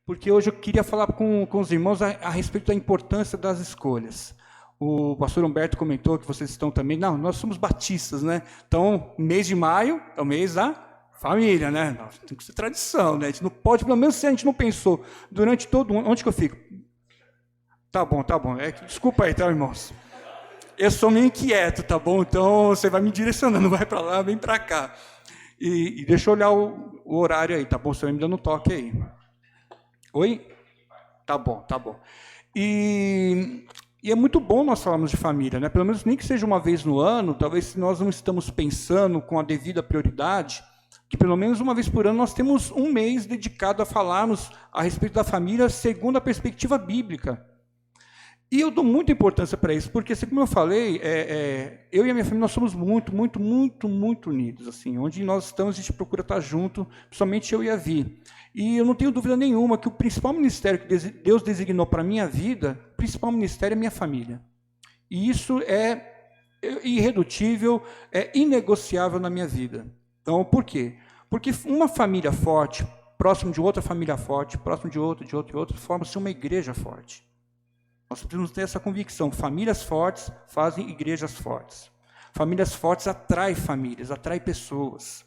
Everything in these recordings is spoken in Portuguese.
porque hoje eu queria falar com os irmãos a respeito da importância das escolhas. O pastor Humberto comentou que vocês estão também. Não, nós somos batistas, né? Então, mês de maio é o mês da família, né? Tem que ser tradição, né? A gente não pode, pelo menos se a gente não pensou durante todo o ano. Onde que eu fico? Tá bom, tá bom. Desculpa aí, tá, irmãos? Eu sou meio inquieto, tá bom? Então, você vai me direcionando, vai para lá, vem para cá. E deixa eu olhar o horário aí, tá bom? Você vai me dando um toque aí. Oi? Tá bom, tá bom. E é muito bom nós falarmos de família, né? Pelo menos nem que seja uma vez no ano, talvez se nós não estamos pensando com a devida prioridade, que pelo menos uma vez por ano nós temos um mês dedicado a falarmos a respeito da família segundo a perspectiva bíblica. E eu dou muita importância para isso, porque, assim como eu falei, eu e a minha família, nós somos muito unidos. Assim, onde nós estamos, a gente procura estar junto, principalmente eu e a Vi. E eu não tenho dúvida nenhuma que o principal ministério que Deus designou para a minha vida, o principal ministério é minha família. E isso é irredutível, é inegociável na minha vida. Então, por quê? Porque uma família forte, próximo de outra família forte, próximo de outra, forma-se uma igreja forte. Nós precisamos ter essa convicção. Famílias fortes fazem igrejas fortes. Famílias fortes atraem famílias, atraem pessoas.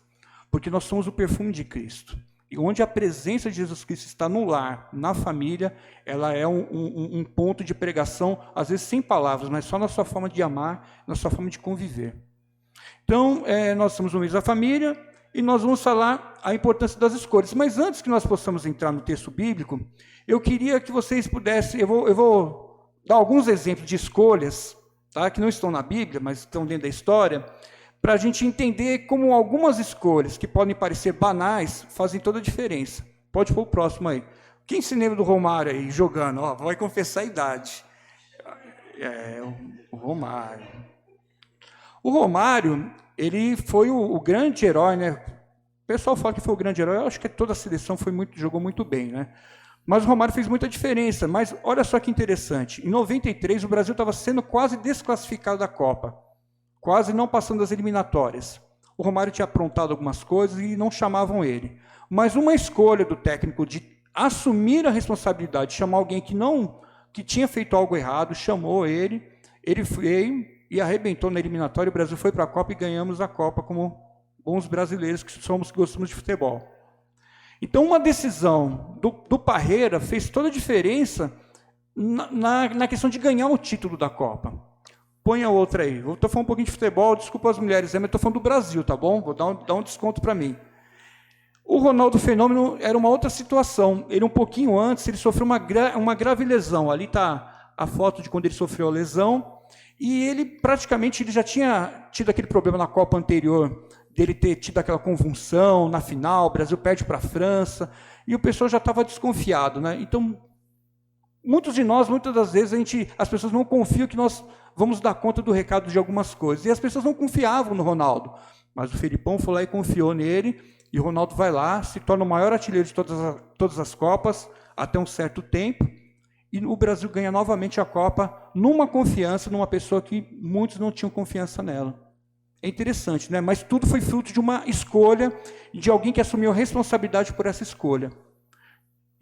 Porque nós somos o perfume de Cristo. E onde a presença de Jesus Cristo está no lar, na família, ela é um ponto de pregação, às vezes sem palavras, mas só na sua forma de amar, na sua forma de conviver. Então, nós somos um mês da família e nós vamos falar a importância das escolhas. Mas antes que nós possamos entrar no texto bíblico, eu queria que vocês pudessem, eu vou dar alguns exemplos de escolhas, tá, que não estão na Bíblia, mas estão dentro da história, para a gente entender como algumas escolhas que podem parecer banais fazem toda a diferença. Pode pôr o próximo aí. Quem se lembra do Romário aí, jogando? Ó, vai confessar a idade. O Romário. O Romário, ele foi o grande herói, né? O pessoal fala que foi o grande herói, eu acho que toda a seleção jogou muito bem, né? Mas o Romário fez muita diferença. Mas olha só que interessante. Em 93, o Brasil estava sendo quase desclassificado da Copa. Quase não passando das eliminatórias. O Romário tinha aprontado algumas coisas e não chamavam ele. Mas uma escolha do técnico de assumir a responsabilidade, chamar alguém que tinha feito algo errado, chamou ele veio e arrebentou na eliminatória. O Brasil foi para a Copa e ganhamos a Copa como bons brasileiros que somos, que gostamos de futebol. Então, uma decisão do Parreira fez toda a diferença na questão de ganhar o título da Copa. Põe a outra aí. Eu estou falando um pouquinho de futebol, desculpa as mulheres, mas estou falando do Brasil, tá bom? Vou dar um desconto para mim. O Ronaldo Fenômeno era uma outra situação. Ele, um pouquinho antes, ele sofreu uma grave lesão. Ali está a foto de quando ele sofreu a lesão. E ele, praticamente, ele já tinha tido aquele problema na Copa anterior, dele ter tido aquela convulsão na final, o Brasil perde para a França, e o pessoal já estava desconfiado, né? Então, muitas das vezes, as pessoas não confiam que nós vamos dar conta do recado de algumas coisas, e as pessoas não confiavam no Ronaldo, mas o Felipão foi lá e confiou nele, e o Ronaldo vai lá, se torna o maior artilheiro de todas as Copas, até um certo tempo, e o Brasil ganha novamente a Copa, numa confiança, numa pessoa que muitos não tinham confiança nela. É interessante, né? Mas tudo foi fruto de uma escolha, de alguém que assumiu a responsabilidade por essa escolha.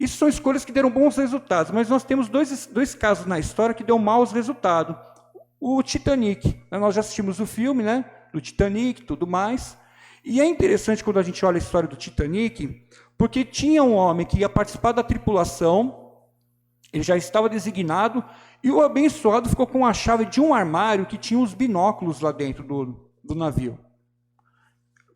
Isso são escolhas que deram bons resultados, mas nós temos dois casos na história que deu maus resultados. O Titanic, nós já assistimos o filme, né? Do Titanic e tudo mais. E é interessante quando a gente olha a história do Titanic, porque tinha um homem que ia participar da tripulação, ele já estava designado, e o abençoado ficou com a chave de um armário que tinha os binóculos lá dentro do navio.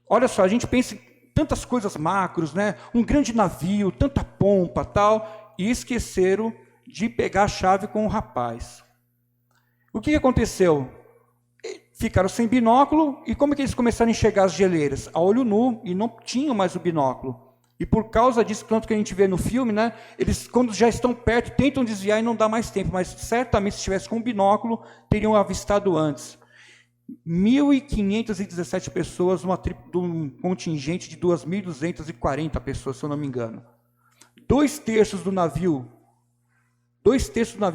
Olha só, a gente pensa em tantas coisas macros, né? Um grande navio, tanta pompa, tal, e esqueceram de pegar a chave com o rapaz. O que aconteceu? Ficaram sem binóculo, e como que eles começaram a enxergar as geleiras? A olho nu, e não tinham mais o binóculo. E por causa disso, tanto que a gente vê no filme, né? Eles, quando já estão perto, tentam desviar e não dá mais tempo, mas certamente se estivesse com um binóculo, teriam avistado antes. 1.517 pessoas, de um contingente de 2.240 pessoas, se eu não me engano. 2/3 do navio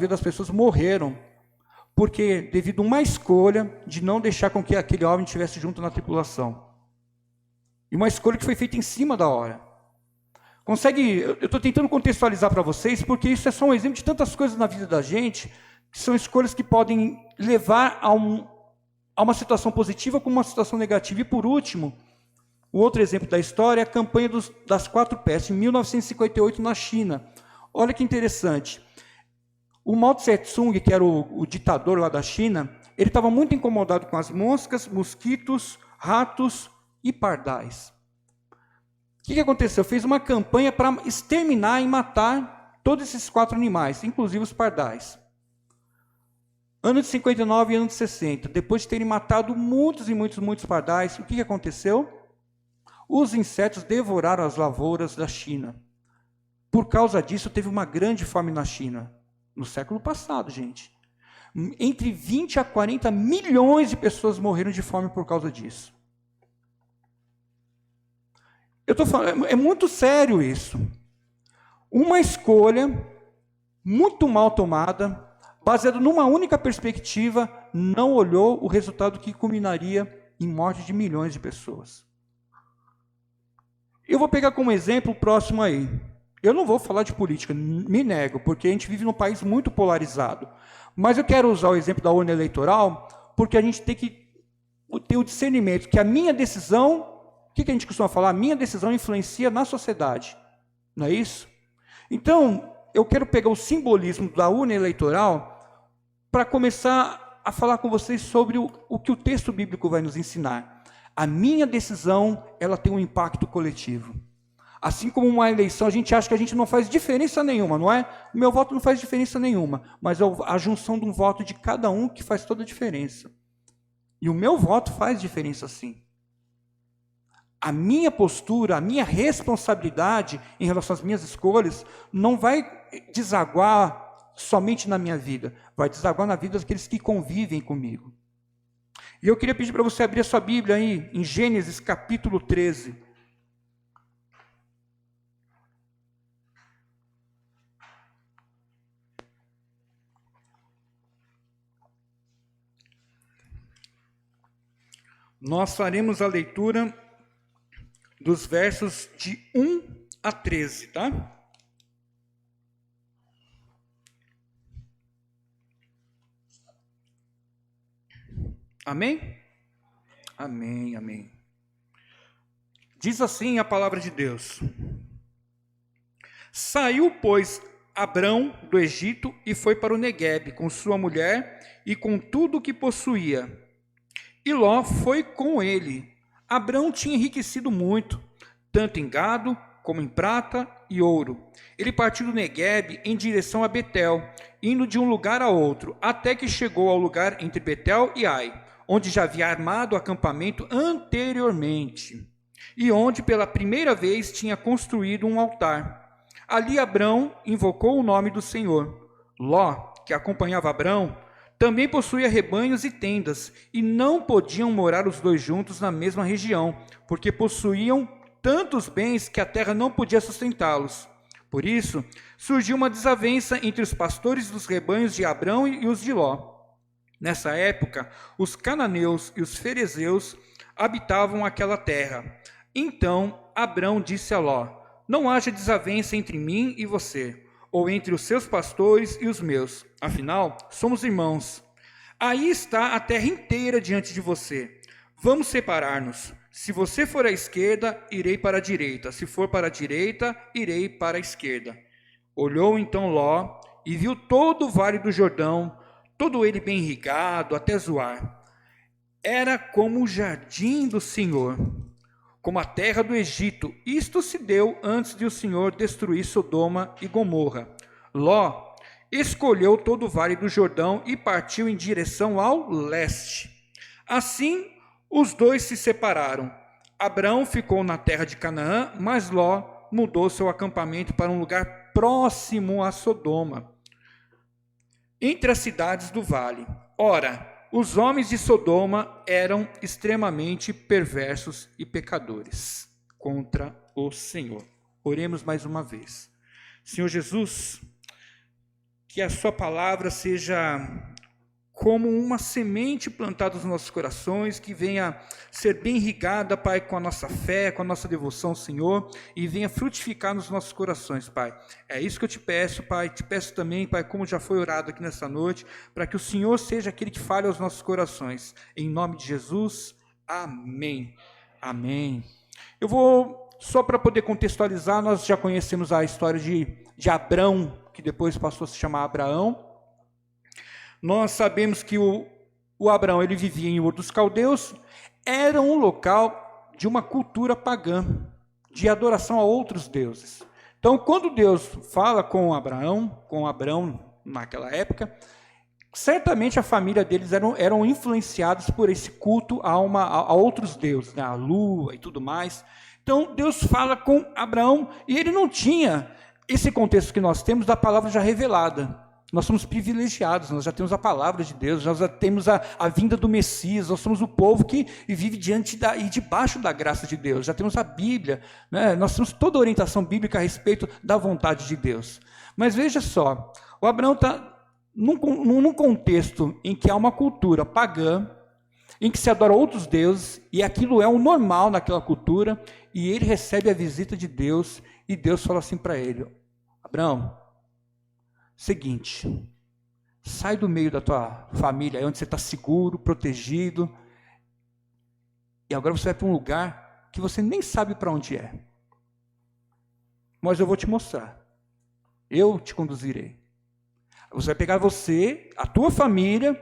das pessoas morreram, porque devido a uma escolha de não deixar com que aquele homem estivesse junto na tripulação. E uma escolha que foi feita em cima da hora. Consegue? Eu estou tentando contextualizar para vocês, porque isso é só um exemplo de tantas coisas na vida da gente, que são escolhas que podem levar a uma situação positiva como uma situação negativa. E por último, o outro exemplo da história é a campanha das 4 pestes, em 1958, na China. Olha que interessante. O Mao Tse-tung, que era o ditador lá da China, ele estava muito incomodado com as moscas, mosquitos, ratos e pardais. O que aconteceu? Fez uma campanha para exterminar e matar todos esses 4 animais, inclusive os pardais. Ano de 59 e ano de 60, depois de terem matado muitos e muitos pardais, o que aconteceu? Os insetos devoraram as lavouras da China. Por causa disso, teve uma grande fome na China, no século passado, gente. Entre 20 a 40 milhões de pessoas morreram de fome por causa disso. Eu estou falando, é muito sério isso. Uma escolha muito mal tomada, baseada numa única perspectiva, não olhou o resultado que culminaria em morte de milhões de pessoas. Eu vou pegar como exemplo o próximo aí. Eu não vou falar de política, me nego, porque a gente vive num país muito polarizado. Mas eu quero usar o exemplo da urna eleitoral, porque a gente tem que ter o discernimento que a minha decisão, o que a gente costuma falar? A minha decisão influencia na sociedade, não é isso? Então, eu quero pegar o simbolismo da urna eleitoral para começar a falar com vocês sobre o que o texto bíblico vai nos ensinar. A minha decisão, ela tem um impacto coletivo. Assim como uma eleição, a gente acha que a gente não faz diferença nenhuma, não é? O meu voto não faz diferença nenhuma, mas é a junção de um voto de cada um que faz toda a diferença. E o meu voto faz diferença sim. A minha postura, a minha responsabilidade em relação às minhas escolhas não vai desaguar somente na minha vida, vai desaguar na vida daqueles que convivem comigo. E eu queria pedir para você abrir a sua Bíblia aí, em Gênesis capítulo 13. Nós faremos a leitura dos versos de 1 a 13, tá? Amém? Amém, amém. Diz assim a palavra de Deus. Saiu, pois, Abrão do Egito e foi para o Neguebe com sua mulher e com tudo o que possuía. E Ló foi com ele. Abrão tinha enriquecido muito, tanto em gado como em prata e ouro. Ele partiu do Neguebe em direção a Betel, indo de um lugar a outro, até que chegou ao lugar entre Betel e Ai, onde já havia armado acampamento anteriormente, e onde pela primeira vez tinha construído um altar. Ali Abrão invocou o nome do Senhor. Ló, que acompanhava Abrão, também possuía rebanhos e tendas, e não podiam morar os dois juntos na mesma região, porque possuíam tantos bens que a terra não podia sustentá-los. Por isso, surgiu uma desavença entre os pastores dos rebanhos de Abrão e os de Ló. Nessa época, os cananeus e os ferezeus habitavam aquela terra. Então, Abrão disse a Ló: não haja desavença entre mim e você, ou entre os seus pastores e os meus. Afinal, somos irmãos. Aí está a terra inteira diante de você. Vamos separar-nos. Se você for à esquerda, irei para a direita. Se for para a direita, irei para a esquerda. Olhou então Ló e viu todo o vale do Jordão, todo ele bem irrigado até Zoar. Era como o jardim do Senhor, como a terra do Egito. Isto se deu antes de o Senhor destruir Sodoma e Gomorra. Ló escolheu todo o vale do Jordão e partiu em direção ao leste. Assim, os dois se separaram. Abrão ficou na terra de Canaã, mas Ló mudou seu acampamento para um lugar próximo a Sodoma, entre as cidades do vale. Ora, os homens de Sodoma eram extremamente perversos e pecadores contra o Senhor. Oremos mais uma vez. Senhor Jesus, que a sua palavra seja como uma semente plantada nos nossos corações, que venha ser bem irrigada, Pai, com a nossa fé, com a nossa devoção ao Senhor, e venha frutificar nos nossos corações, Pai. É isso que eu te peço, Pai. Te peço também, Pai, como já foi orado aqui nessa noite, para que o Senhor seja aquele que fale aos nossos corações. Em nome de Jesus, amém. Amém. Eu vou, só para poder contextualizar, nós já conhecemos a história de Abrão, que depois passou a se chamar Abraão. Nós sabemos que o Abraão, ele vivia em Ur dos Caldeus, era um local de uma cultura pagã, de adoração a outros deuses. Então, quando Deus fala com Abraão naquela época, certamente a família deles eram influenciados por esse culto a outros deuses, né? A lua e tudo mais. Então, Deus fala com Abraão, e ele não tinha esse contexto que nós temos da palavra já revelada. Nós somos privilegiados, nós já temos a palavra de Deus, nós já temos a vinda do Messias, nós somos o povo que vive diante e debaixo da graça de Deus, já temos a Bíblia, né? Nós temos toda a orientação bíblica a respeito da vontade de Deus. Mas veja só, o Abraão está num contexto em que há uma cultura pagã, em que se adora outros deuses, e aquilo é o normal naquela cultura, e ele recebe a visita de Deus, e Deus fala assim para ele: Abraão, seguinte, sai do meio da tua família, onde você está seguro, protegido, e agora você vai para um lugar que você nem sabe para onde é. Mas eu vou te mostrar. Eu te conduzirei. Você vai pegar a tua família,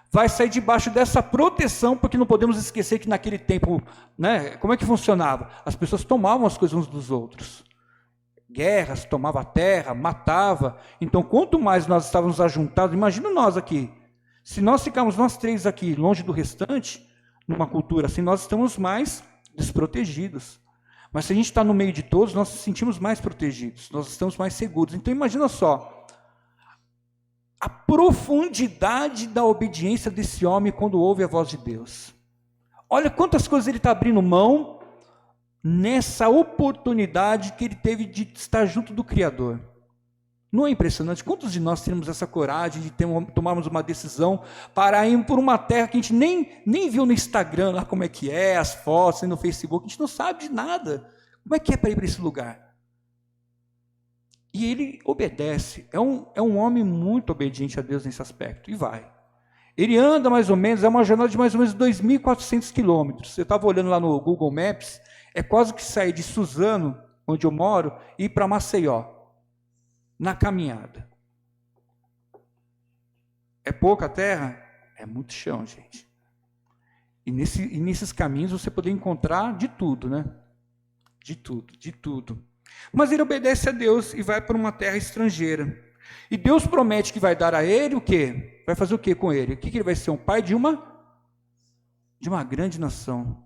vai sair debaixo dessa proteção, porque não podemos esquecer que naquele tempo, né, como é que funcionava? As pessoas tomavam as coisas uns dos outros. Guerras, tomava a terra, matava. Então, quanto mais nós estávamos ajuntados, imagina nós aqui. Se nós ficarmos nós três aqui, longe do restante, numa cultura assim, nós estamos mais desprotegidos. Mas se a gente está no meio de todos, nós nos sentimos mais protegidos, nós estamos mais seguros. Então, imagina só, a profundidade da obediência desse homem quando ouve a voz de Deus. Olha quantas coisas ele está abrindo mão nessa oportunidade que ele teve de estar junto do Criador. Não é impressionante? Quantos de nós temos essa coragem de tomarmos uma decisão para ir por uma terra que a gente nem viu no Instagram, lá como é que é, as fotos, no Facebook, a gente não sabe de nada. Como é que é para ir para esse lugar? E ele obedece, é um homem muito obediente a Deus nesse aspecto, e vai. Ele anda mais ou menos, é uma jornada de mais ou menos 2.400 quilômetros. Eu estava olhando lá no Google Maps, é quase que sair de Suzano, onde eu moro, e ir para Maceió, na caminhada. É pouca terra? É muito chão, gente. E nesses caminhos você poder encontrar de tudo, né? De tudo, de tudo. Mas ele obedece a Deus e vai para uma terra estrangeira. E Deus promete que vai dar a ele o quê? Vai fazer o quê com ele? O que ele vai ser? Um pai de uma grande nação.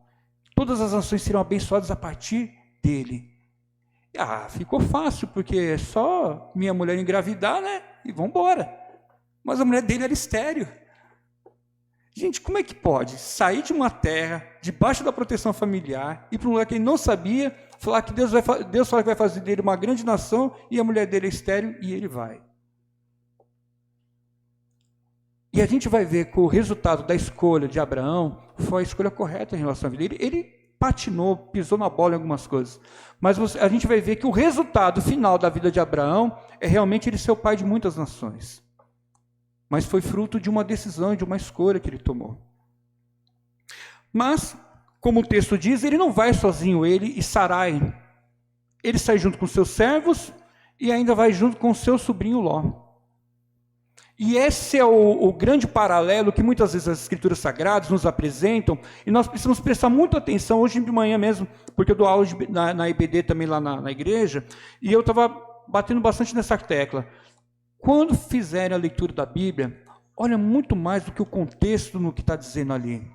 Todas as nações serão abençoadas a partir dele. Ficou fácil, porque é só minha mulher engravidar, né? E vamos embora. Mas a mulher dele era estéril. Gente, como é que pode sair de uma terra, debaixo da proteção familiar, ir para um lugar que ele não sabia, falar que Deus fala que vai fazer dele uma grande nação, e a mulher dele é estéril, e ele vai. E a gente vai ver que o resultado da escolha de Abraão foi a escolha correta em relação à vida. Ele patinou, pisou na bola em algumas coisas. Mas a gente vai ver que o resultado final da vida de Abraão é realmente ele ser o pai de muitas nações. Mas foi fruto de uma decisão, de uma escolha que ele tomou. Mas, como o texto diz, ele não vai sozinho, ele e Sarai. Ele sai junto com seus servos e ainda vai junto com seu sobrinho Ló. E esse é o grande paralelo que muitas vezes as Escrituras Sagradas nos apresentam, e nós precisamos prestar muita atenção, hoje de manhã mesmo, porque eu dou aula na IBD também lá na igreja, e eu estava batendo bastante nessa tecla. Quando fizerem a leitura da Bíblia, olha muito mais do que o contexto no que está dizendo ali.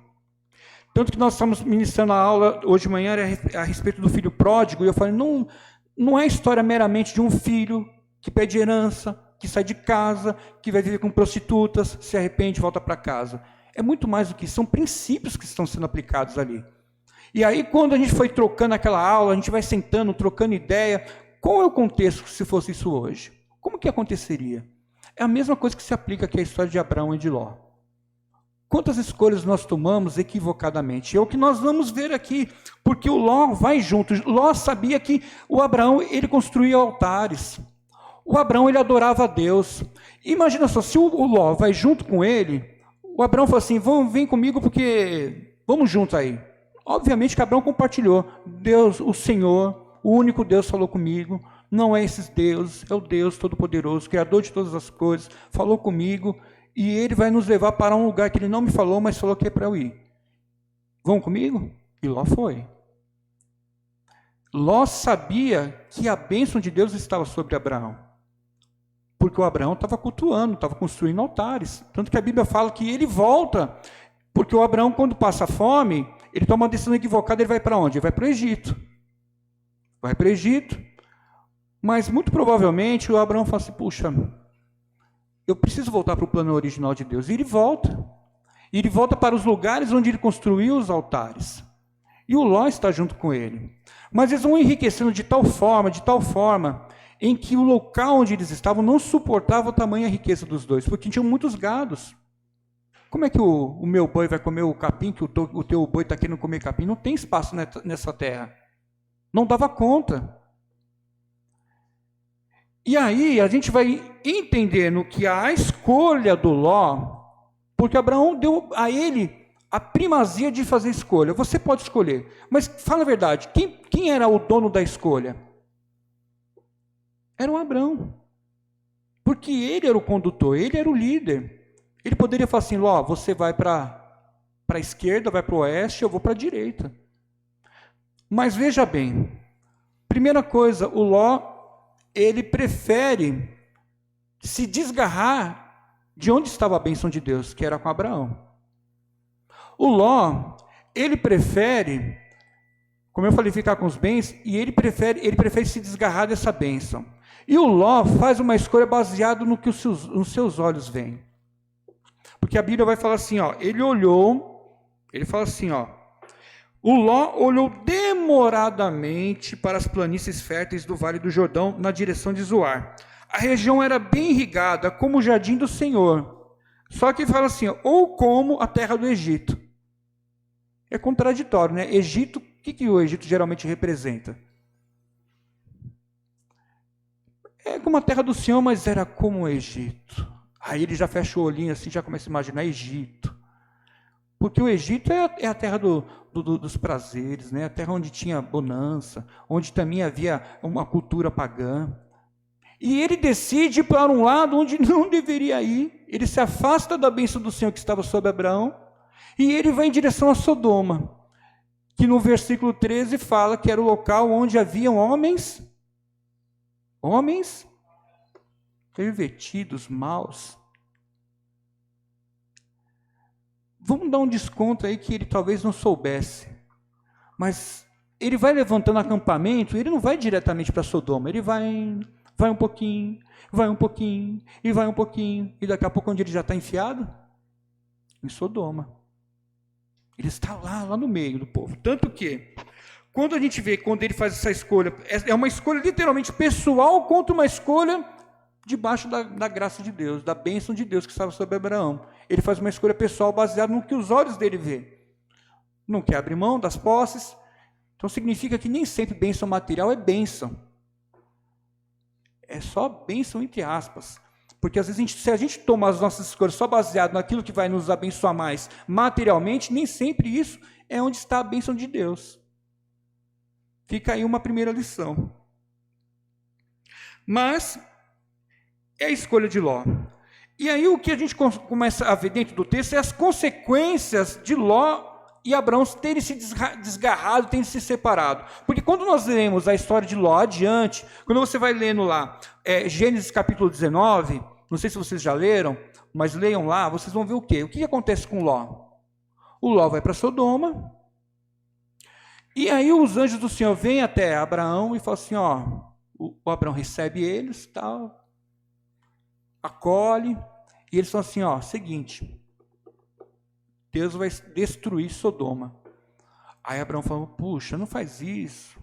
Tanto que nós estamos ministrando a aula hoje de manhã a respeito do filho pródigo, e eu falei, não é a história meramente de um filho que pede herança, que sai de casa, que vai viver com prostitutas, se arrepende e volta para casa. É muito mais do que isso, são princípios que estão sendo aplicados ali. E aí, quando a gente foi trocando aquela aula, a gente vai sentando, trocando ideia, qual é o contexto se fosse isso hoje? Como que aconteceria? É a mesma coisa que se aplica aqui à história de Abraão e de Ló. quantas escolhas nós tomamos equivocadamente? É o que nós vamos ver aqui, porque o Ló vai junto. Ló sabia que o Abraão, ele construía altares. O Abraão, ele adorava a Deus. Imagina só, se o Ló vai junto com ele, o Abraão falou assim, vem comigo porque vamos juntos aí. Obviamente que Abraão compartilhou. Deus, o Senhor, o único Deus falou comigo. Não é esses deuses, é o Deus Todo-Poderoso, Criador de todas as coisas, falou comigo. E ele vai nos levar para um lugar que ele não me falou, mas falou que é para eu ir. Vão comigo? E Ló foi. Ló sabia que a bênção de Deus estava sobre Abraão. Porque o Abraão estava cultuando, estava construindo altares. Tanto que a Bíblia fala que ele volta. Porque o Abraão, quando passa fome, ele toma uma decisão equivocada, ele vai para onde? Ele vai para o Egito. Vai para o Egito. Mas muito provavelmente o Abraão fala assim, puxa, eu preciso voltar para o plano original de Deus. E ele volta. E ele volta para os lugares onde ele construiu os altares. E o Ló está junto com ele. Mas eles vão enriquecendo de tal forma, em que o local onde eles estavam não suportava a tamanha riqueza dos dois, porque tinham muitos gados. Como é que o meu boi vai comer o capim, que o teu boi está querendo comer capim? Não tem espaço nessa terra. Não dava conta. E aí a gente vai entendendo que a escolha do Ló, porque Abraão deu a ele a primazia de fazer escolha. Você pode escolher, mas fala a verdade, quem era o dono da escolha? Era o Abraão. Porque ele era o condutor, ele era o líder. Ele poderia falar assim, Ló, você vai para a esquerda, vai para o oeste, eu vou para a direita. Mas veja bem, primeira coisa, o Ló, ele prefere se desgarrar de onde estava a bênção de Deus, que era com Abraão. O Ló, ele prefere, como eu falei, ficar com os bens, e ele prefere se desgarrar dessa bênção. E o Ló faz uma escolha baseada no que os seus olhos veem. Porque a Bíblia vai falar assim, ó, ele fala assim, ó, o Ló olhou demoradamente para as planícies férteis do Vale do Jordão, na direção de Zoar. A região era bem irrigada, como o jardim do Senhor. Só que fala assim, ou como a terra do Egito. É contraditório, né? Egito, o que o Egito geralmente representa? É como a terra do Senhor, mas era como o Egito. Aí ele já fecha o olhinho assim, já começa a imaginar Egito. Porque o Egito é a terra dos prazeres, né? A terra onde tinha bonança, onde também havia uma cultura pagã. E ele decide ir para um lado onde não deveria ir. Ele se afasta da bênção do Senhor que estava sobre Abraão, e ele vai em direção a Sodoma, que no versículo 13 fala que era o local onde haviam homens pervertidos, maus. Vamos dar um desconto aí que ele talvez não soubesse. Mas ele vai levantando acampamento, ele não vai diretamente para Sodoma, ele vai um pouquinho, e daqui a pouco onde ele já está enfiado? Em Sodoma. Ele está lá no meio do povo. Tanto que, quando a gente vê, quando ele faz essa escolha, é uma escolha literalmente pessoal contra uma escolha debaixo da graça de Deus, da bênção de Deus que estava sobre Abraão. Ele faz uma escolha pessoal baseada no que os olhos dele vê. Não quer abrir mão das posses. Então significa que nem sempre bênção material é bênção. É só bênção entre aspas. Porque às vezes se a gente toma as nossas escolhas só baseado naquilo que vai nos abençoar mais materialmente, nem sempre isso é onde está a bênção de Deus. Fica aí uma primeira lição. Mas é a escolha de Ló. E aí o que a gente começa a ver dentro do texto é as consequências de Ló e Abraão terem se desgarrado, terem se separado. Porque quando nós lemos a história de Ló adiante, quando você vai lendo lá, Gênesis capítulo 19, não sei se vocês já leram, mas leiam lá, vocês vão ver o quê? O que acontece com Ló? O Ló vai para Sodoma, e aí os anjos do Senhor vêm até Abraão e falam assim, ó, o Abraão recebe eles, tal, acolhe, e eles falam assim, ó, seguinte, Deus vai destruir Sodoma. Aí Abraão falou, puxa, não faz isso,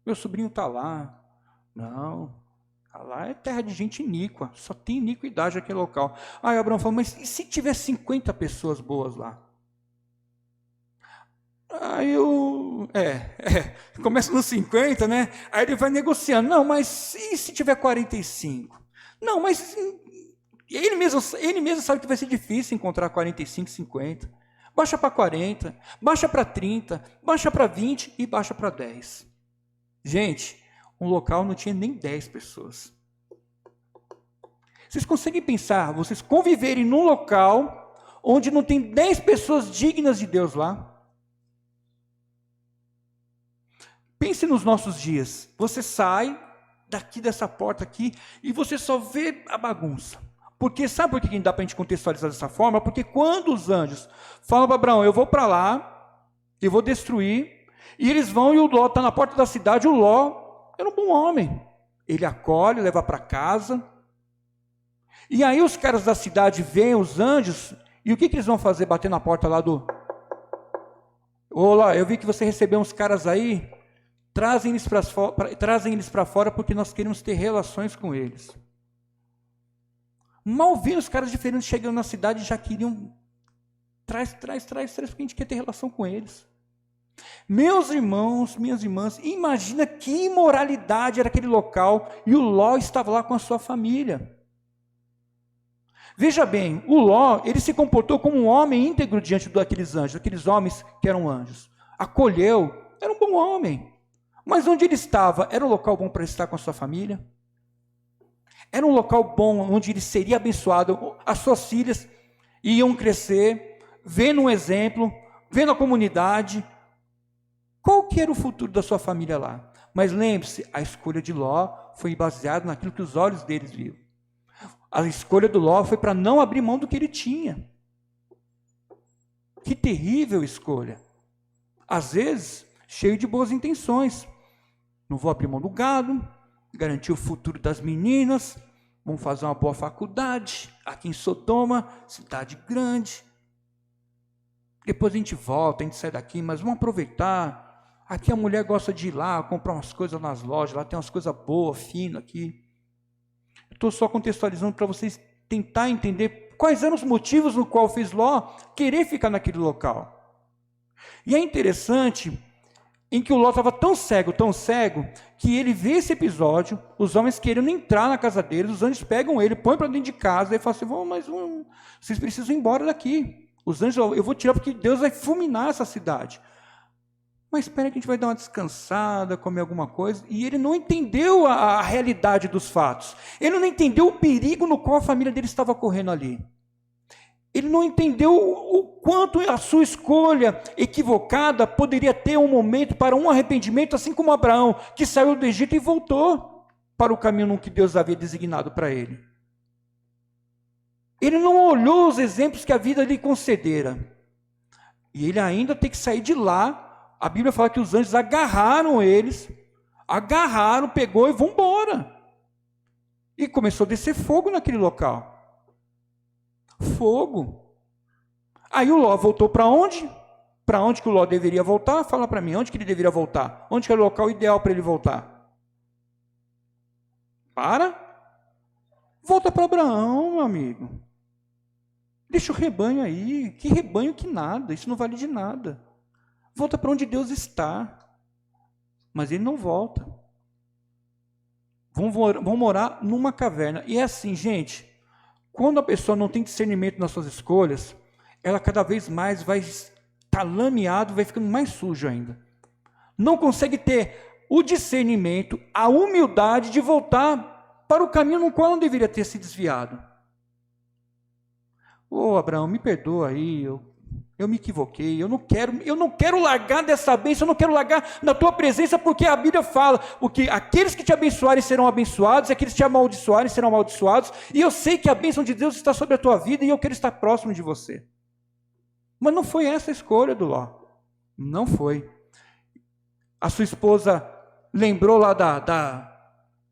meu sobrinho está lá. Não, Lá é terra de gente iníqua, só tem iniquidade aquele local. Aí Abraão falou, mas e se tiver 50 pessoas boas lá? Aí começa nos 50, né? Aí ele vai negociando, não, mas e se tiver 45? Não, mas ele mesmo sabe que vai ser difícil encontrar 45, 50. Baixa para 40, baixa para 30, baixa para 20 e baixa para 10. Gente, um local não tinha nem 10 pessoas. Vocês conseguem pensar, vocês conviverem num local onde não tem 10 pessoas dignas de Deus lá? Pense nos nossos dias. Você sai daqui dessa porta aqui e você só vê a bagunça. Porque sabe por que dá para a gente contextualizar dessa forma? Porque quando os anjos falam para Abraão, eu vou para lá, eu vou destruir, e eles vão e o Ló está na porta da cidade, o Ló era um bom homem. Ele acolhe, leva para casa. E aí os caras da cidade veem os anjos, e o que eles vão fazer? Bater na porta lá do... Olá, eu vi que você recebeu uns caras aí, trazem eles para fora porque nós queremos ter relações com eles. Mal vi os caras diferentes chegando na cidade e já queriam... Traz, porque a gente quer ter relação com eles. Meus irmãos, minhas irmãs, imagina que imoralidade era aquele local e o Ló estava lá com a sua família. Veja bem, o Ló, ele se comportou como um homem íntegro diante daqueles anjos, aqueles homens que eram anjos. Acolheu, era um bom homem. Mas onde ele estava, era um local bom para estar com a sua família? Era um local bom, onde ele seria abençoado, as suas filhas iam crescer, vendo um exemplo, vendo a comunidade. Qual que era o futuro da sua família lá? Mas lembre-se, a escolha de Ló foi baseada naquilo que os olhos deles viram. A escolha do Ló foi para não abrir mão do que ele tinha. Que terrível escolha. Às vezes, cheio de boas intenções. Não vou abrir mão do gado, garantir o futuro das meninas, vamos fazer uma boa faculdade, aqui em Sodoma, cidade grande. Depois a gente volta, a gente sai daqui, mas vamos aproveitar. Aqui a mulher gosta de ir lá, comprar umas coisas nas lojas, lá tem umas coisas boas, finas aqui. Estou só contextualizando para vocês tentar entender quais eram os motivos no qual fez Ló querer ficar naquele local. E é interessante em que o Ló estava tão cego, que ele vê esse episódio, os homens querendo entrar na casa deles, os anjos pegam ele, põem para dentro de casa, e falam assim, vocês precisam ir embora daqui. Os anjos, eu vou tirar porque Deus vai fulminar essa cidade. Mas espera que a gente vai dar uma descansada, comer alguma coisa. E ele não entendeu a realidade dos fatos. Ele não entendeu o perigo no qual a família dele estava correndo ali. Ele não entendeu o quanto a sua escolha equivocada poderia ter um momento para um arrependimento, assim como Abraão, que saiu do Egito e voltou para o caminho que Deus havia designado para ele. Ele não olhou os exemplos que a vida lhe concedera. E ele ainda tem que sair de lá. A Bíblia fala que os anjos agarraram eles, pegou e vão embora. E começou a descer fogo naquele local. Fogo. Aí o Ló voltou para onde? Para onde que o Ló deveria voltar? Fala para mim, onde que ele deveria voltar? Onde que era o local ideal para ele voltar? Volta para Abraão, meu amigo. Deixa o rebanho aí. Que rebanho que nada, isso não vale de nada. Volta para onde Deus está. Mas ele não volta. Vão morar numa caverna. E é assim, gente, quando a pessoa não tem discernimento nas suas escolhas, ela cada vez mais vai estar lameado, vai ficando mais sujo ainda. Não consegue ter o discernimento, a humildade de voltar para o caminho no qual não deveria ter se desviado. Abraão, me perdoa aí, eu me equivoquei, eu não quero largar dessa bênção, eu não quero largar da tua presença, porque a Bíblia fala, porque aqueles que te abençoarem serão abençoados, aqueles que te amaldiçoarem serão amaldiçoados, e eu sei que a bênção de Deus está sobre a tua vida, e eu quero estar próximo de você. Mas não foi essa a escolha do Ló, não foi. A sua esposa lembrou lá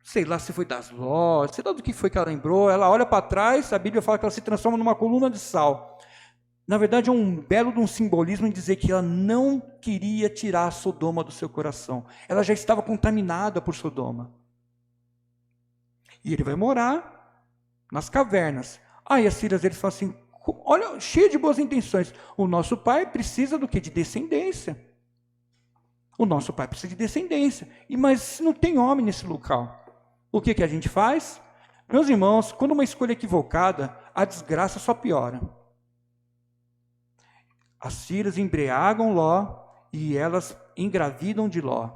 sei lá se foi das lojas, sei lá do que foi que ela lembrou, ela olha para trás, a Bíblia fala que ela se transforma numa coluna de sal. Na verdade, é um belo de um simbolismo em dizer que ela não queria tirar Sodoma do seu coração. Ela já estava contaminada por Sodoma. E ele vai morar nas cavernas. Aí as filhas dele falam assim, olha, cheio de boas intenções. O nosso pai precisa do quê? De descendência. O nosso pai precisa de descendência. Mas não tem homem nesse local. O que a gente faz? Meus irmãos, quando uma escolha equivocada, a desgraça só piora. As filhas embriagam Ló e elas engravidam de Ló.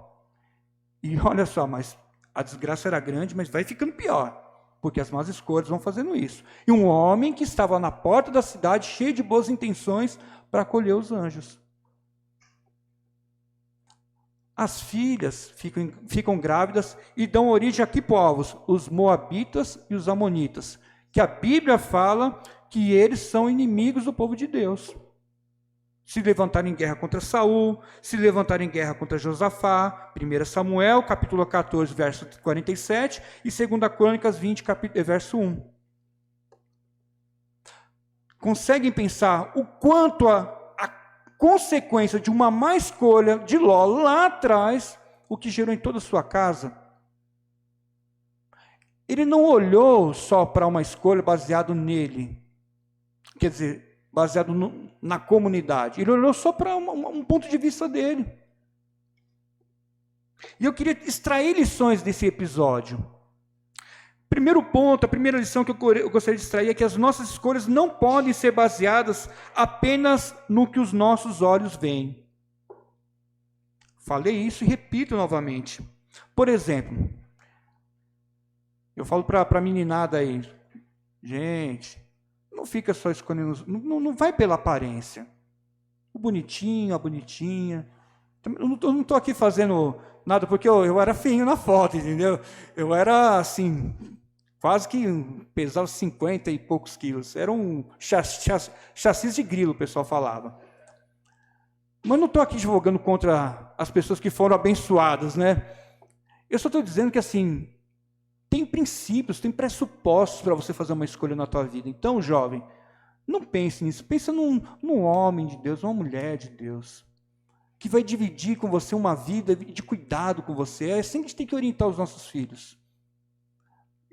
E olha só, mas a desgraça era grande, mas vai ficando pior. Porque as más escolhas vão fazendo isso. E um homem que estava na porta da cidade, cheio de boas intenções, para acolher os anjos. As filhas ficam grávidas e dão origem a que povos? Os moabitas e os amonitas. Que a Bíblia fala que eles são inimigos do povo de Deus. Se levantaram em guerra contra Saul, se levantaram em guerra contra Josafá, 1 Samuel, capítulo 14, verso 47, e 2 Crônicas 20, verso 1. Conseguem pensar o quanto a consequência de uma má escolha de Ló lá atrás, o que gerou em toda a sua casa? Ele não olhou só para uma escolha baseado nele, quer dizer, baseado na comunidade. Ele olhou só para um ponto de vista dele. E eu queria extrair lições desse episódio. Primeiro ponto, a primeira lição que eu gostaria de extrair é que as nossas escolhas não podem ser baseadas apenas no que os nossos olhos veem. Falei isso e repito novamente. Por exemplo, eu falo para a meninada aí, gente, não fica só escolhendo, não vai pela aparência. O bonitinho, a bonitinha. Eu não estou aqui fazendo nada, porque eu era feinho na foto, entendeu? Eu era assim, quase que pesava 50 e poucos quilos. Era um chassi de grilo, o pessoal falava. Mas não estou aqui divulgando contra as pessoas que foram abençoadas, né? Eu só estou dizendo que assim, tem princípios, tem pressupostos para você fazer uma escolha na tua vida. Então, jovem, não pense nisso. Pensa num homem de Deus, uma mulher de Deus, que vai dividir com você uma vida de cuidado com você. É assim que a gente tem que orientar os nossos filhos.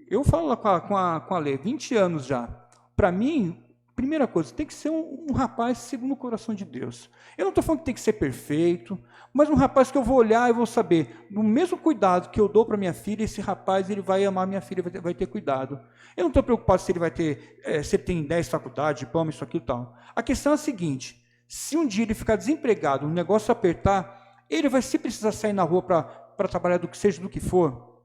Eu falo lá com a Lê, 20 anos já. Para mim, primeira coisa, tem que ser um rapaz segundo o coração de Deus. Eu não estou falando que tem que ser perfeito, mas um rapaz que eu vou olhar e vou saber, no mesmo cuidado que eu dou para minha filha, esse rapaz ele vai amar minha filha, vai ter cuidado. Eu não estou preocupado se ele vai ter, se ele tem 10 faculdades, diploma, isso aqui e tal. A questão é a seguinte, se um dia ele ficar desempregado, o negócio apertar, ele vai se precisar sair na rua para trabalhar do que seja, do que for.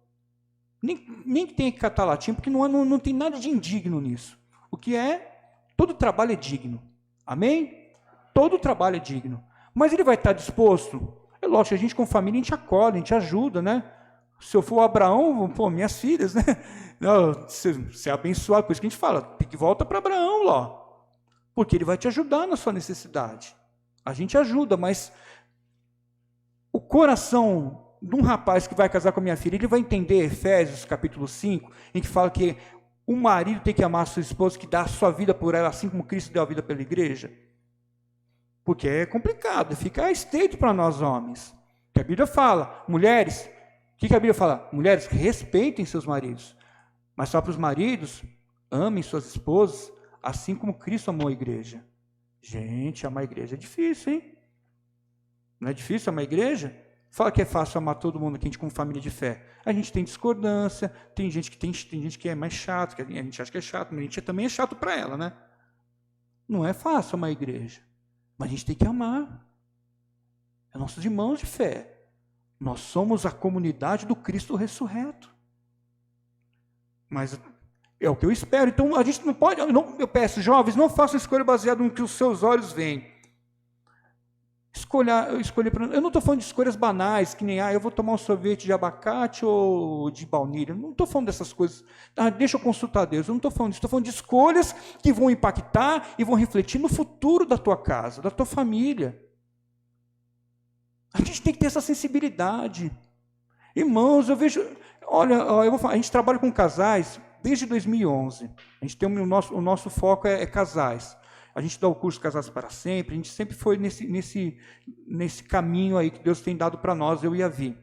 Nem que tenha que catar latim, porque não tem nada de indigno nisso. O que é, todo trabalho é digno. Amém? Todo trabalho é digno. Mas ele vai estar disposto? É lógico, a gente com família, a gente acolhe, a gente ajuda, né? Se eu for o Abraão, pô, minhas filhas, né? Você é abençoado, por isso que a gente fala, tem que volta para Abraão, Ló. Porque ele vai te ajudar na sua necessidade. A gente ajuda, mas o coração de um rapaz que vai casar com a minha filha, ele vai entender Efésios capítulo 5, em que fala que o marido tem que amar a sua esposa, que dá a sua vida por ela, assim como Cristo deu a vida pela igreja. Porque é complicado, fica estreito para nós homens. Que a Bíblia fala, mulheres, o que a Bíblia fala? Mulheres, respeitem seus maridos. Mas só para os maridos, amem suas esposas, assim como Cristo amou a igreja. Gente, amar a igreja é difícil, hein? Não é difícil amar a igreja? Fala que é fácil amar todo mundo aqui, a gente como família de fé. A gente tem discordância, tem gente que é mais chato, que a gente acha que é chato, mas a gente também é chato para ela, né? Não é fácil amar a igreja, mas a gente tem que amar. É nossos irmãos de fé. Nós somos a comunidade do Cristo ressurreto. Mas é o que eu espero. Então a gente não pode, eu peço, jovens, não façam escolha baseada no que os seus olhos veem. Eu não estou falando de escolhas banais, que nem, eu vou tomar um sorvete de abacate ou de baunilha. Não estou falando dessas coisas. Deixa eu consultar Deus. Eu não estou falando disso. Estou falando de escolhas que vão impactar e vão refletir no futuro da tua casa, da tua família. A gente tem que ter essa sensibilidade. Irmãos, eu vejo... Olha, eu vou falar, a gente trabalha com casais desde 2011. A gente tem o nosso foco é casais. A gente dá o curso Casados para Sempre, a gente sempre foi nesse caminho aí que Deus tem dado para nós, eu e a Vi.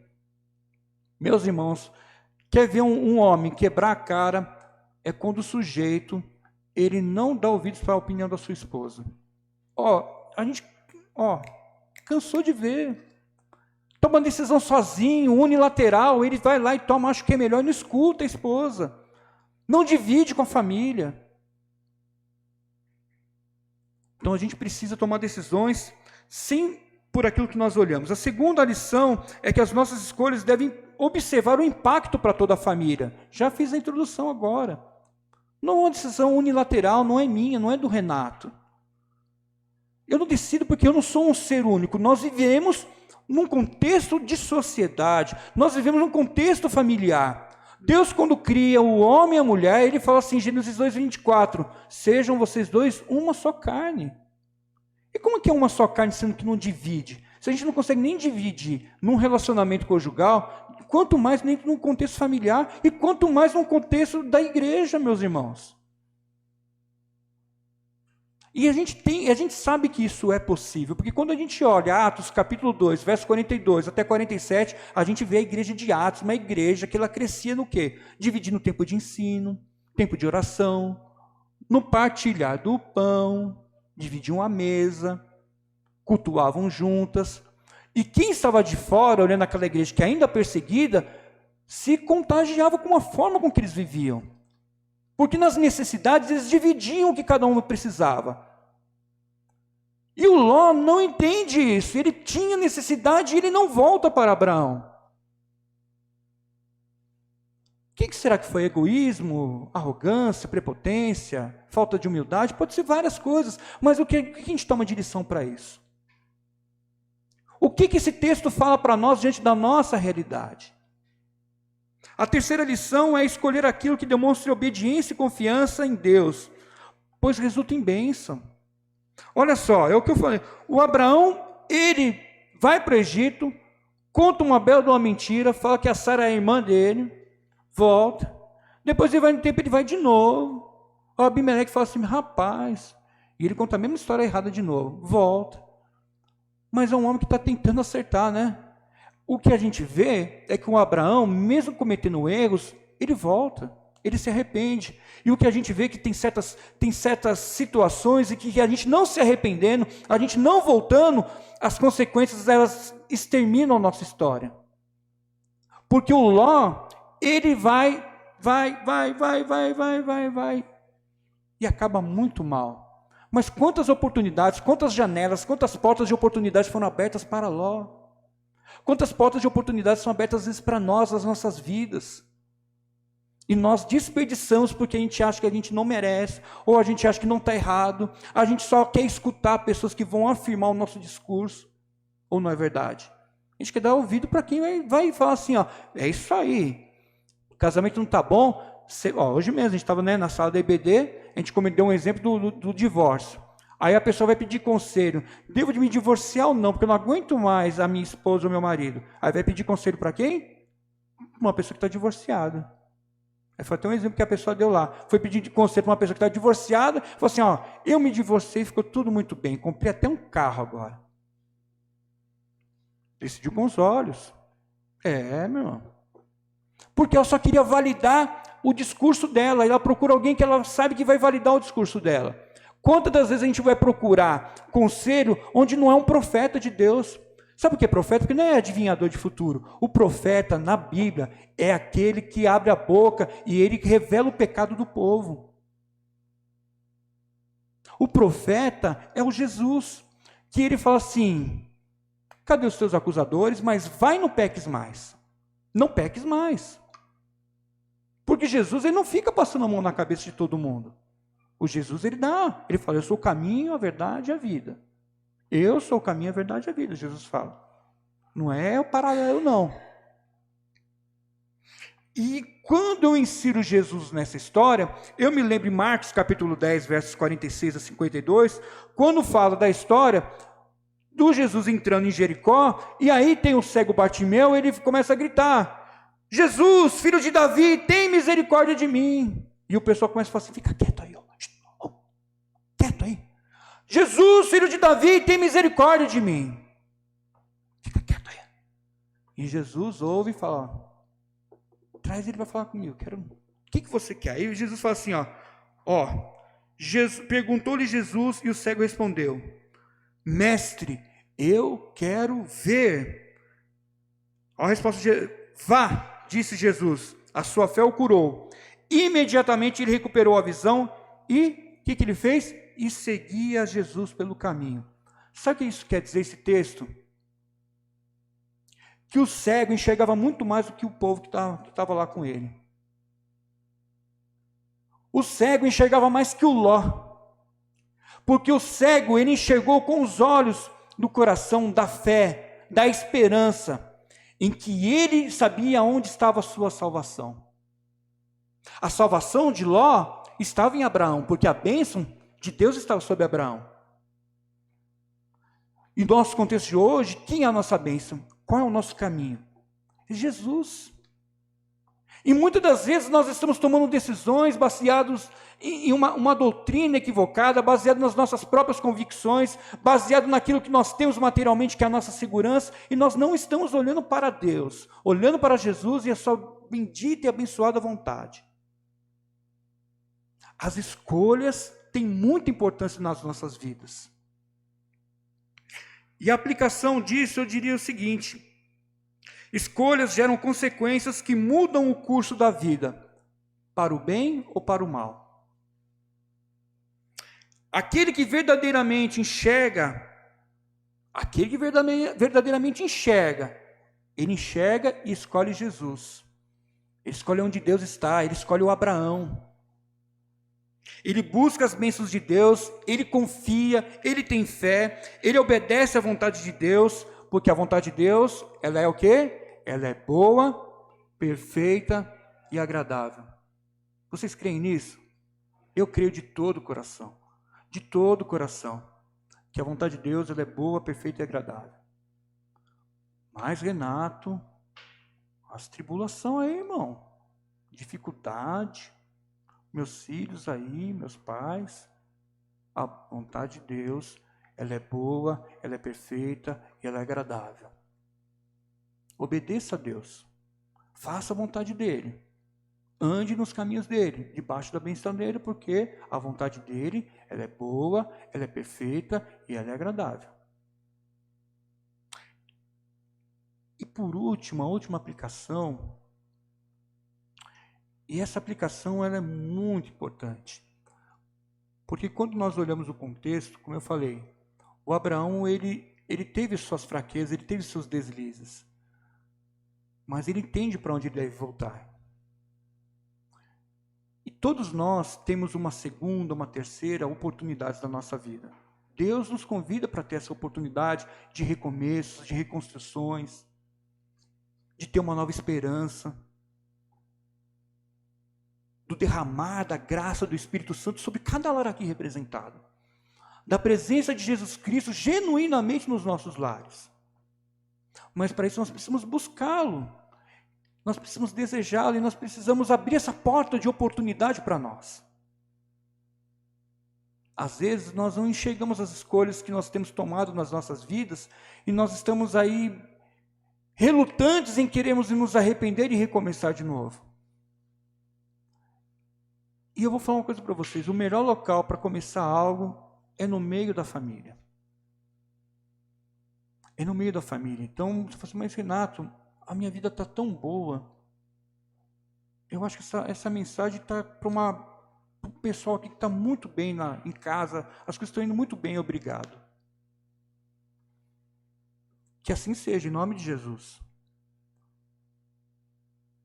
Meus irmãos, Quer ver um homem quebrar a cara? É quando o sujeito, ele não dá ouvidos para a opinião da sua esposa. A gente, cansou de ver. Toma uma decisão sozinho, unilateral, ele vai lá e toma, acho que é melhor, não escuta a esposa. Não divide com a família. Então a gente precisa tomar decisões sim por aquilo que nós olhamos. A segunda lição é que as nossas escolhas devem observar o impacto para toda a família. Já fiz a introdução agora. Não é uma decisão unilateral, não é minha, não é do Renato. Eu não decido porque eu não sou um ser único. Nós vivemos num contexto de sociedade. Nós vivemos num contexto familiar. Deus, quando cria o homem e a mulher, ele fala assim, Gênesis 2:24, sejam vocês dois uma só carne. E como que é uma só carne, sendo que não divide? Se a gente não consegue nem dividir num relacionamento conjugal, quanto mais nem num contexto familiar, e quanto mais num contexto da igreja, meus irmãos. E a gente sabe que isso é possível, porque quando a gente olha Atos capítulo 2, verso 42 até 47, a gente vê a igreja de Atos, uma igreja que ela crescia no quê? Dividindo o tempo de ensino, tempo de oração, no partilhar do pão, dividiam a mesa, cultuavam juntas. E quem estava de fora, olhando aquela igreja que ainda perseguida, se contagiava com a forma com que eles viviam. Porque nas necessidades eles dividiam o que cada um precisava. E o Ló não entende isso. Ele tinha necessidade e ele não volta para Abraão. O que será que foi? Egoísmo, arrogância, prepotência, falta de humildade? Pode ser várias coisas. Mas o que a gente toma de lição para isso? O que esse texto fala para nós diante da nossa realidade? A terceira lição é escolher aquilo que demonstre obediência e confiança em Deus, pois resulta em bênção. Olha só, é o que eu falei. O Abraão, ele vai para o Egito, conta uma bela de uma mentira, fala que a Sara é a irmã dele, volta. Depois ele vai no tempo, ele vai de novo. O Abimeleque fala assim, rapaz, e ele conta a mesma história errada de novo, volta. Mas é um homem que está tentando acertar, né? O que a gente vê é que o Abraão, mesmo cometendo erros, ele volta, ele se arrepende. E o que a gente vê é que tem certas situações em que a gente não se arrependendo, a gente não voltando, as consequências elas exterminam a nossa história. Porque o Ló, ele vai, e acaba muito mal. Mas quantas oportunidades, quantas janelas, quantas portas de oportunidades foram abertas para Ló? Quantas portas de oportunidades são abertas às vezes para nós, nas nossas vidas? E nós desperdiçamos porque a gente acha que a gente não merece, ou a gente acha que não está errado, a gente só quer escutar pessoas que vão afirmar o nosso discurso, ou não é verdade? A gente quer dar ouvido para quem vai falar assim, é isso aí, o casamento não está bom. Hoje mesmo a gente estava na sala da IBD, a gente deu um exemplo do divórcio. Aí a pessoa vai pedir conselho, devo de me divorciar ou não, porque eu não aguento mais a minha esposa ou meu marido. Aí vai pedir conselho para quem? Uma pessoa que está divorciada. Aí foi até um exemplo que a pessoa deu lá. Foi pedir conselho para uma pessoa que está divorciada, falou assim, eu me divorciei, ficou tudo muito bem, comprei até um carro agora. Decidiu com os olhos. Meu irmão. Porque ela só queria validar o discurso dela, ela procura alguém que ela sabe que vai validar o discurso dela. Quantas das vezes a gente vai procurar conselho onde não é um profeta de Deus? Sabe o que é profeta? Porque não é adivinhador de futuro. O profeta, na Bíblia, é aquele que abre a boca e ele revela o pecado do povo. O profeta é o Jesus, que ele fala assim, cadê os teus acusadores? Mas vai, não peques mais. Não peques mais. Porque Jesus, ele não fica passando a mão na cabeça de todo mundo. O Jesus, ele fala, eu sou o caminho, a verdade e a vida. Eu sou o caminho, a verdade e a vida, Jesus fala. Não é o paralelo, não. E quando eu insiro Jesus nessa história, eu me lembro em Marcos capítulo 10, versos 46 a 52, quando fala da história do Jesus entrando em Jericó, e aí tem o cego Bartimeu, ele começa a gritar, Jesus, filho de Davi, tem misericórdia de mim. E o pessoal começa a falar assim, fica quieto aí, quieto aí. Jesus, filho de Davi, tem misericórdia de mim. Fica quieto aí. E Jesus ouve e fala, traz ele para falar comigo. O que você quer? Aí Jesus fala assim, perguntou-lhe Jesus e o cego respondeu: Mestre, eu quero ver. A resposta de vá, disse Jesus, a sua fé o curou. Imediatamente ele recuperou a visão e o que ele fez? E seguia Jesus pelo caminho. Sabe o que isso quer dizer, esse texto? Que o cego enxergava muito mais do que o povo que estava lá com ele. O cego enxergava mais que o Ló. Porque o cego, ele enxergou com os olhos do coração, da fé, da esperança, em que ele sabia onde estava a sua salvação. A salvação de Ló estava em Abraão, porque a bênção de Deus estava sobre Abraão. E no nosso contexto de hoje, quem é a nossa bênção? Qual é o nosso caminho? É Jesus. E muitas das vezes nós estamos tomando decisões baseadas em uma doutrina equivocada, baseada nas nossas próprias convicções, baseado naquilo que nós temos materialmente, que é a nossa segurança, e nós não estamos olhando para Deus, olhando para Jesus e a sua bendita e abençoada vontade. As escolhas têm muita importância nas nossas vidas. E a aplicação disso, eu diria o seguinte: escolhas geram consequências que mudam o curso da vida, para o bem ou para o mal. Aquele que verdadeiramente enxerga, ele enxerga e escolhe Jesus. Ele escolhe onde Deus está, ele escolhe o Abraão. Ele busca as bênçãos de Deus, ele confia, ele tem fé, ele obedece à vontade de Deus, porque a vontade de Deus, ela é o quê? Ela é boa, perfeita e agradável. Vocês creem nisso? Eu creio de todo o coração, que a vontade de Deus, ela é boa, perfeita e agradável. Mas, Renato, as tribulações aí, irmão, dificuldade, meus filhos aí, meus pais, a vontade de Deus, ela é boa, ela é perfeita e ela é agradável. Obedeça a Deus, faça a vontade dEle, ande nos caminhos dEle, debaixo da bênção dEle, porque a vontade dEle, ela é boa, ela é perfeita e ela é agradável. E por último, a última aplicação, e essa aplicação ela é muito importante, porque quando nós olhamos o contexto, como eu falei, o Abraão ele teve suas fraquezas, ele teve seus deslizes, mas ele entende para onde ele deve voltar. E todos nós temos uma segunda, uma terceira oportunidade na nossa vida. Deus nos convida para ter essa oportunidade de recomeços, de reconstruções, de ter uma nova esperança, do derramar da graça do Espírito Santo sobre cada lar aqui representado, da presença de Jesus Cristo genuinamente nos nossos lares. Mas para isso nós precisamos buscá-lo, nós precisamos desejá-lo e nós precisamos abrir essa porta de oportunidade para nós. Às vezes nós não enxergamos as escolhas que nós temos tomado nas nossas vidas e nós estamos aí relutantes em querermos nos arrepender e recomeçar de novo. E eu vou falar uma coisa para vocês, o melhor local para começar algo é no meio da família. É no meio da família. Então, você fala assim, mas Renato, a minha vida está tão boa. Eu acho que essa mensagem está para o pessoal aqui que está muito bem em casa, as coisas estão indo muito bem, obrigado. Que assim seja, em nome de Jesus.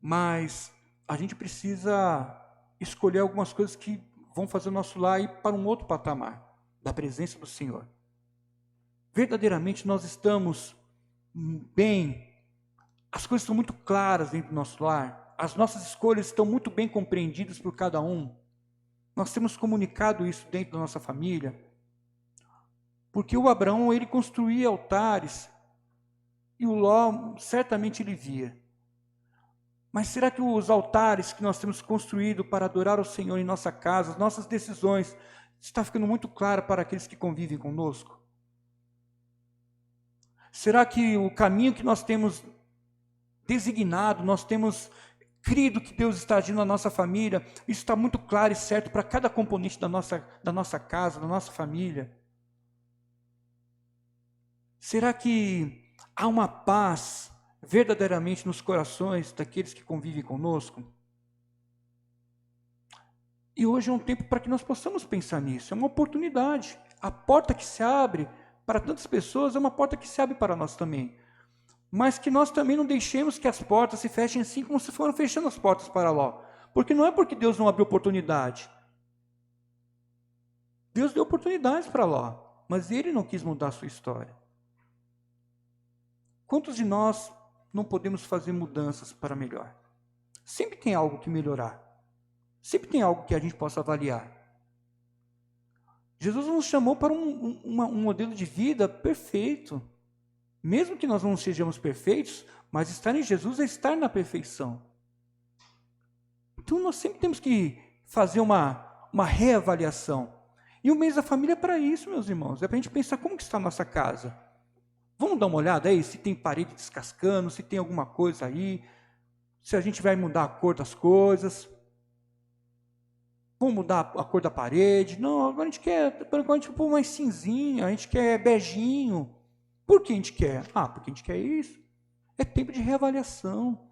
Mas a gente precisa escolher algumas coisas que vão fazer o nosso lar ir para um outro patamar, da presença do Senhor. Verdadeiramente nós estamos bem, as coisas estão muito claras dentro do nosso lar, as nossas escolhas estão muito bem compreendidas por cada um, nós temos comunicado isso dentro da nossa família, porque o Abraão, ele construía altares, e o Ló, certamente ele via. Mas será que os altares que nós temos construído para adorar o Senhor em nossa casa, as nossas decisões, está ficando muito claro para aqueles que convivem conosco? Será que o caminho que nós temos designado, nós temos crido que Deus está agindo na nossa família, isso está muito claro e certo para cada componente da nossa casa, da nossa família. Será que há uma paz verdadeiramente nos corações daqueles que convivem conosco? E hoje é um tempo para que nós possamos pensar nisso, é uma oportunidade. A porta que se abre para tantas pessoas é uma porta que se abre para nós também. Mas que nós também não deixemos que as portas se fechem assim como se foram fechando as portas para Ló. Porque não é porque Deus não abriu oportunidade. Deus deu oportunidades para Ló, mas ele não quis mudar a sua história. Quantos de nós não podemos fazer mudanças para melhor? Sempre tem algo que melhorar. Sempre tem algo que a gente possa avaliar. Jesus nos chamou para um modelo de vida perfeito. Mesmo que nós não sejamos perfeitos, mas estar em Jesus é estar na perfeição. Então nós sempre temos que fazer uma reavaliação. E o mês da família é para isso, meus irmãos. É para a gente pensar como que está a nossa casa. Vamos dar uma olhada aí, se tem parede descascando, se tem alguma coisa aí, se a gente vai mudar a cor das coisas. Vamos mudar a cor da parede. Não, agora a gente quer, a gente pôr mais cinzinha, a gente quer beijinho. Por que a gente quer? Porque a gente quer isso. É tempo de reavaliação.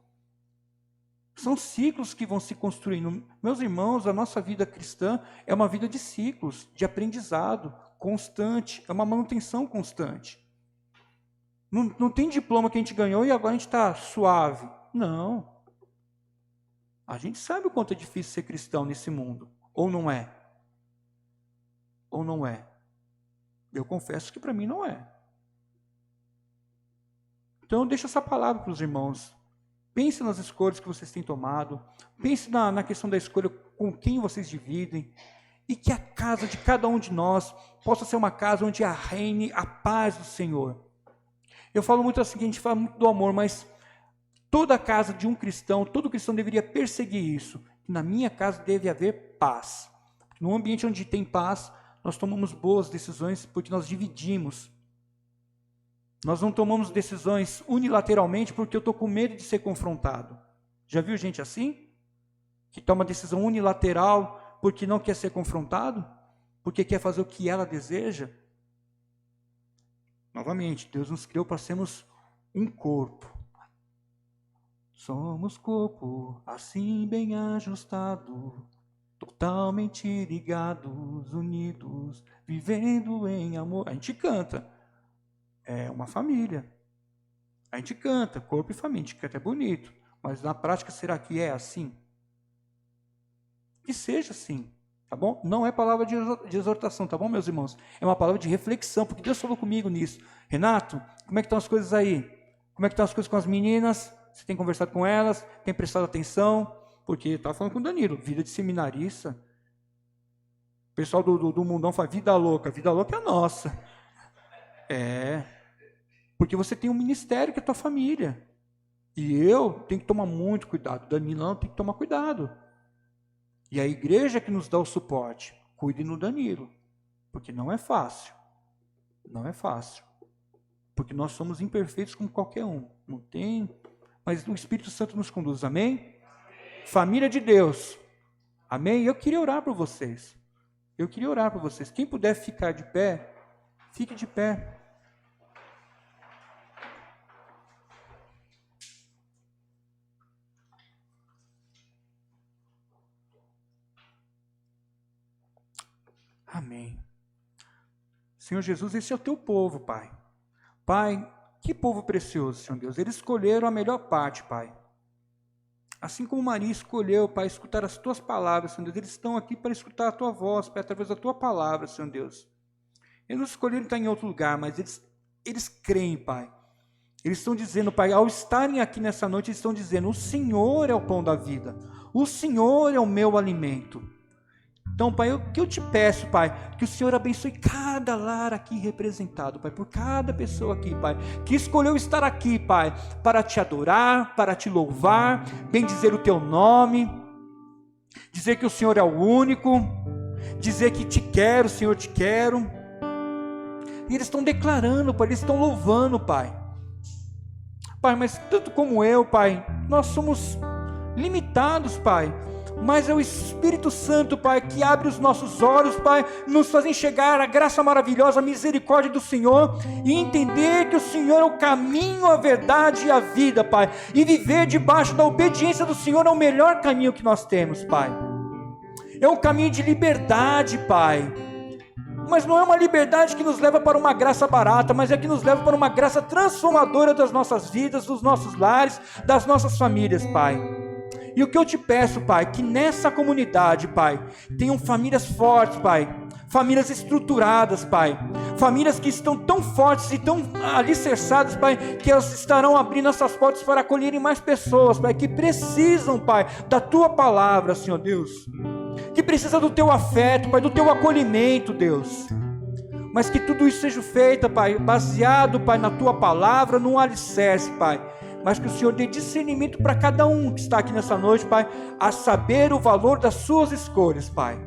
São ciclos que vão se construindo. Meus irmãos, a nossa vida cristã é uma vida de ciclos, de aprendizado constante, é uma manutenção constante. Não tem diploma que a gente ganhou e agora a gente está suave. Não. A gente sabe o quanto é difícil ser cristão nesse mundo. Ou não é? Ou não é? Eu confesso que para mim não é. Então, deixa essa palavra para os irmãos. Pense nas escolhas que vocês têm tomado. Pense na questão da escolha com quem vocês dividem. E que a casa de cada um de nós possa ser uma casa onde reine a paz do Senhor. Eu falo muito assim, que a gente fala muito do amor, mas toda a casa de um cristão, todo cristão deveria perseguir isso. Na minha casa deve haver paz. No ambiente onde tem paz, nós tomamos boas decisões porque nós dividimos. Nós não tomamos decisões unilateralmente porque eu estou com medo de ser confrontado. Já viu gente assim? Que toma decisão unilateral porque não quer ser confrontado? Porque quer fazer o que ela deseja? Novamente, Deus nos criou para sermos um corpo. Somos corpo, assim bem ajustado, totalmente ligados, unidos, vivendo em amor. A gente canta. É uma família. A gente canta, corpo e família, a gente canta, é bonito. Mas na prática, será que é assim? Que seja assim, tá bom? Não é palavra de exortação, tá bom, meus irmãos? É uma palavra de reflexão, porque Deus falou comigo nisso. Renato, como é que estão as coisas aí? Como é que estão as coisas com as meninas? Você tem conversado com elas? Tem prestado atenção? Porque eu estava falando com o Danilo, vida de seminarista. O pessoal do mundão fala, vida louca é a nossa. Porque você tem um ministério que é a tua família. E eu tenho que tomar muito cuidado. O Danilão tem que tomar cuidado. E a igreja que nos dá o suporte, cuide no Danilo. Porque não é fácil. Não é fácil. Porque nós somos imperfeitos como qualquer um. Não tem... Mas o Espírito Santo nos conduz, amém? Família de Deus, amém? Eu queria orar por vocês. Quem puder ficar de pé, fique de pé. Amém. Senhor Jesus, esse é o teu povo, Pai. Pai, que povo precioso, Senhor Deus. Eles escolheram a melhor parte, Pai. Assim como Maria escolheu, Pai, escutar as tuas palavras, Senhor Deus. Eles estão aqui para escutar a tua voz, Pai, através da tua palavra, Senhor Deus. Eles não escolheram estar em outro lugar, mas eles creem, Pai. Eles estão dizendo, Pai, ao estarem aqui nessa noite, eles estão dizendo, o Senhor é o pão da vida. O Senhor é o meu alimento. Então, Pai, o que eu te peço, Pai, que o Senhor abençoe cada lar aqui representado, Pai, por cada pessoa aqui, Pai, que escolheu estar aqui, Pai, para te adorar, para te louvar, bem dizer o teu nome, dizer que o Senhor é o único, dizer que te quero, Senhor, te quero. E eles estão declarando, Pai, eles estão louvando, Pai. Pai, mas tanto como eu, Pai, nós somos limitados, Pai. Mas é o Espírito Santo, Pai, que abre os nossos olhos, Pai, nos faz enxergar a graça maravilhosa, a misericórdia do Senhor, e entender que o Senhor é o caminho, a verdade e a vida, Pai, e viver debaixo da obediência do Senhor é o melhor caminho que nós temos, Pai. É um caminho de liberdade, Pai, mas não é uma liberdade que nos leva para uma graça barata, mas é que nos leva para uma graça transformadora das nossas vidas, dos nossos lares, das nossas famílias, Pai. E o que eu te peço, Pai, que nessa comunidade, Pai, tenham famílias fortes, Pai, famílias estruturadas, Pai, famílias que estão tão fortes e tão alicerçadas, Pai, que elas estarão abrindo essas portas para acolherem mais pessoas, Pai, que precisam, Pai, da Tua palavra, Senhor Deus, que precisa do Teu afeto, Pai, do Teu acolhimento, Deus, mas que tudo isso seja feito, Pai, baseado, Pai, na Tua palavra, num alicerce, Pai, mas que o Senhor dê discernimento para cada um que está aqui nessa noite, Pai, a saber o valor das suas escolhas, Pai.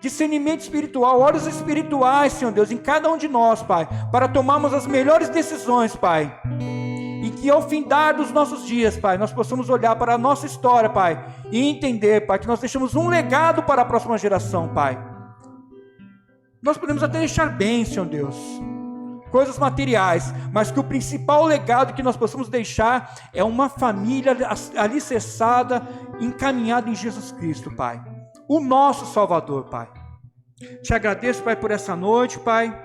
Discernimento espiritual, olhos espirituais, Senhor Deus, em cada um de nós, Pai, para tomarmos as melhores decisões, Pai. E que ao findar dos nossos dias, Pai, nós possamos olhar para a nossa história, Pai, e entender, Pai, que nós deixamos um legado para a próxima geração, Pai. Nós podemos até deixar bem, Senhor Deus, coisas materiais, mas que o principal legado que nós possamos deixar é uma família alicerçada, encaminhada em Jesus Cristo, Pai, o nosso Salvador, Pai. Te agradeço, Pai, por essa noite, Pai,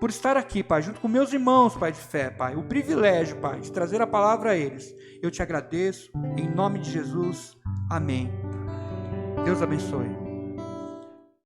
por estar aqui, Pai, junto com meus irmãos, Pai, de fé, Pai, o privilégio, Pai, de trazer a palavra a eles. Eu te agradeço, em nome de Jesus, amém. Deus abençoe.